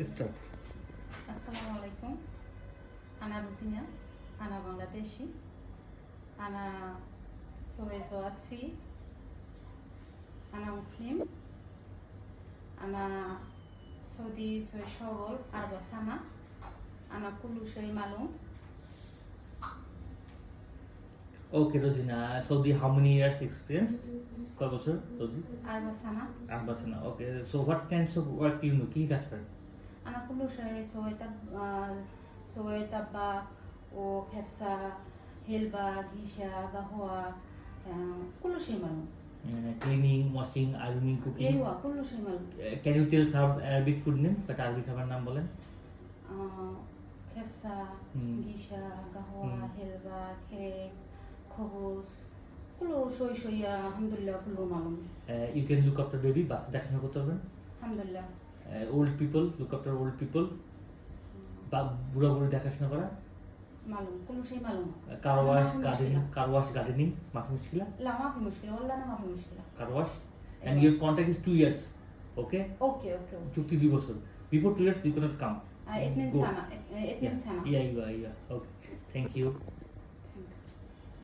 Start. Assalamu alaikum. Ana Rosina. Ana Bangladeshi. Ana Sowezo Asfi. Ana Muslim. Ana Saudi Soy Shogol Arba Sana. Ana Kulu Shoy Malum. Okay, Rosina. Saudi, how many years experience? কয় বছর Rosie? Arba Sana. 8 বছর না। Okay, so what kinds of work you know? কি কাজ করেন? Ana Kulu Shoy Soy Tabak o Khefsa Helba Gisha Gahwa Kulu Shoy Malum. Cleaning, washing, ironing, cooking. Ewa Kulu Shoy Malum. Can you tell some Arabic food name? কয়টা আরবি খাবার নাম বলেন? Khefsa, Gisha, Gahwa, Helba, Kek, Khobus, Kulo Shoy Shoy, Alhamdulillah, Kulo Malum. You can look after baby, বাচ্চা দেখাশোনা করতে পারবেন? Alhamdulillah. Old people, look after old people. বা বুড়া বুড়ি দেখাশোনা করা? Malum, Kulo Shoy Malum. Car wash, gardening, মাফি মুশকিলা? La ma fi mushkila, wallah na ma fi mushkila. Car wash. And your contract is 2 years. Okay? Okay. চুক্তি 2 বছর. Before 2 years you cannot come. It means Go. sana. It means sana. Yeah. Okay. Thank you.